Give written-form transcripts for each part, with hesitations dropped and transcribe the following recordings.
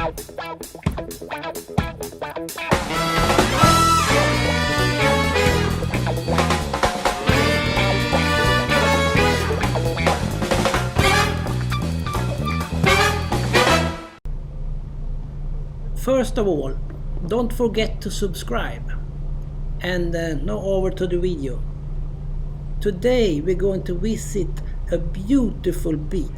First of all, don't forget to subscribe. And now over to the video. Today we're going to visit a beautiful beach.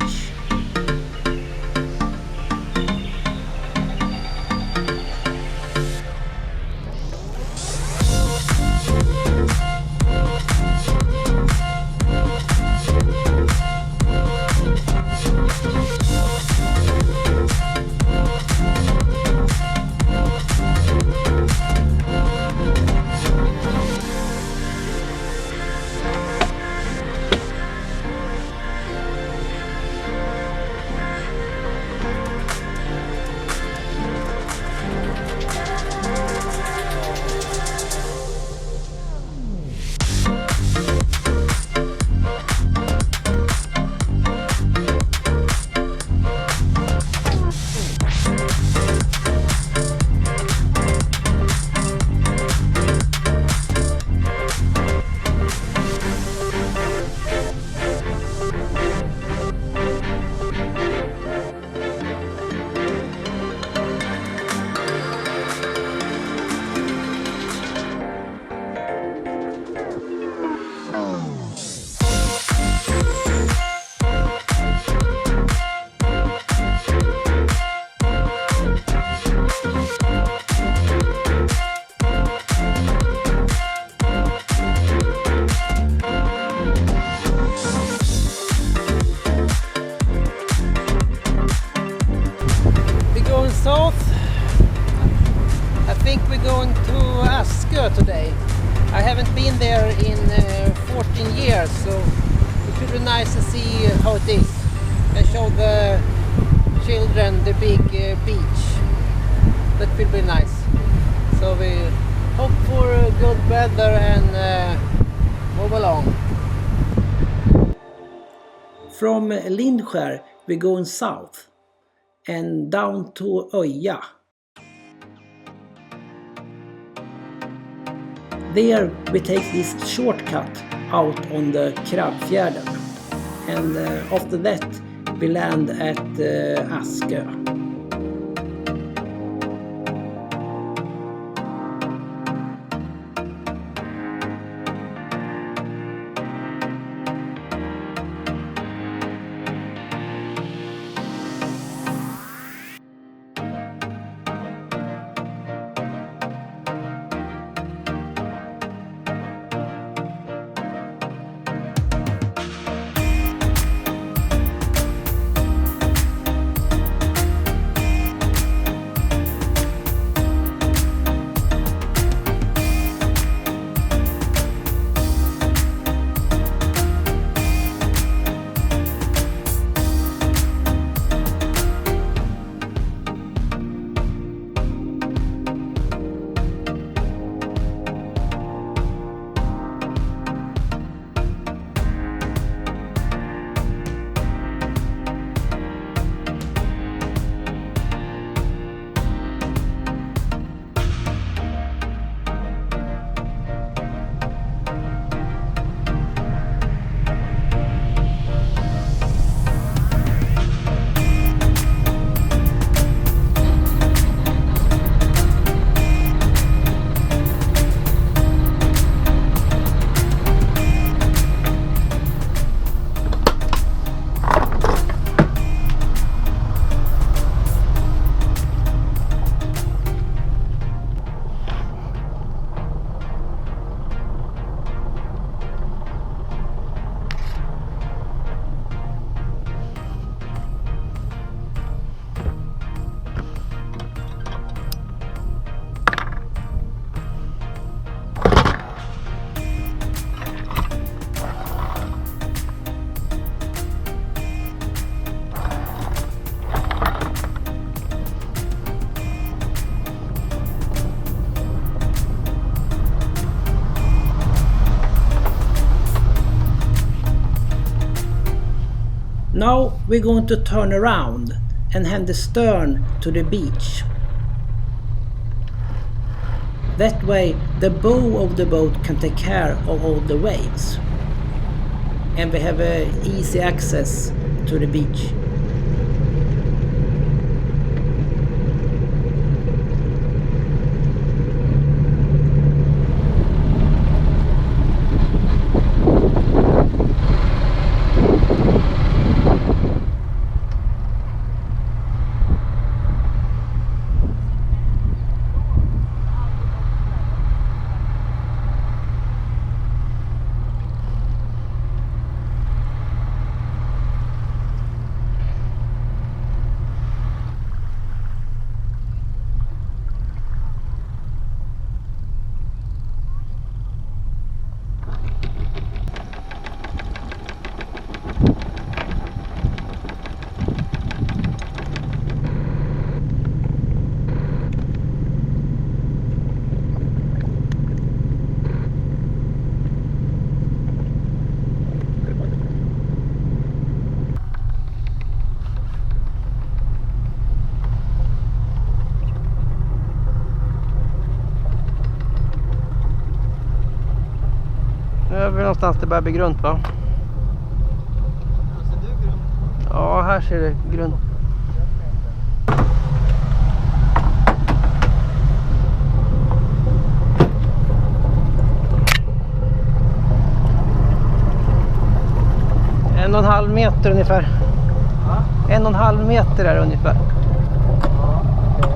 I think we're going to Askö today. I haven't been there in 14 years, so it should be nice to see how it is and show the children the big beach. That will be nice. So we hope for good weather and move along. From Lindskär we're going south and down to Öja. There we take this shortcut out on the Krabbfjärden, and after that we land at Askö. Now we're going to turn around and hand the stern to the beach. That way the bow of the boat can take care of all the waves. And we have easy access to the beach. Nu är vi någonstans det börjar bli grunt, va? Ser du grund? Ja, här ser det grunt. En och en halv meter ungefär. Ja. 1,5 meter är det ungefär. Ja, okej.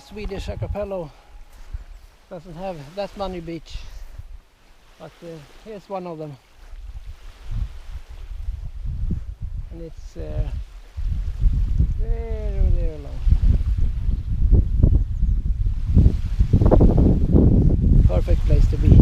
Swedish archipelago doesn't have that many beach, but here's one of them, and it's very, very long. Perfect place to be.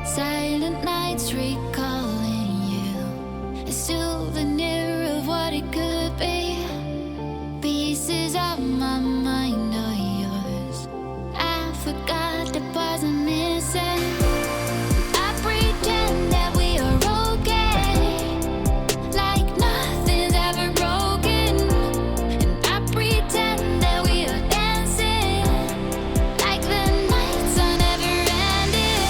Silent nights recalling you, a souvenir of what it could be. Pieces of my mind are yours. I forgot the parts I'm missing. I pretend that we are okay, like nothing's ever broken. And I pretend that we are dancing, like the nights are never ending.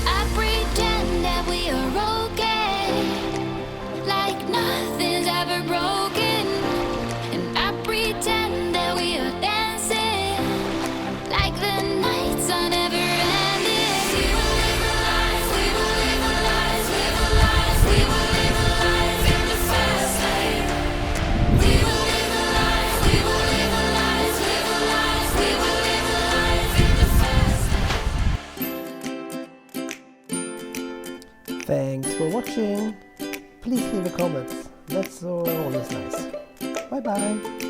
I pretend that we are okay, like nothing's ever broken. And I pretend that we are dancing, like the nights are never ending. We will live a life, we will live a life, live a life, we will live a life in the fast lane. We will live a life, we will live a life, live a life, we will live a life in the fast lane. Thanks for watching. Please leave a comment. That's always nice. Bye bye.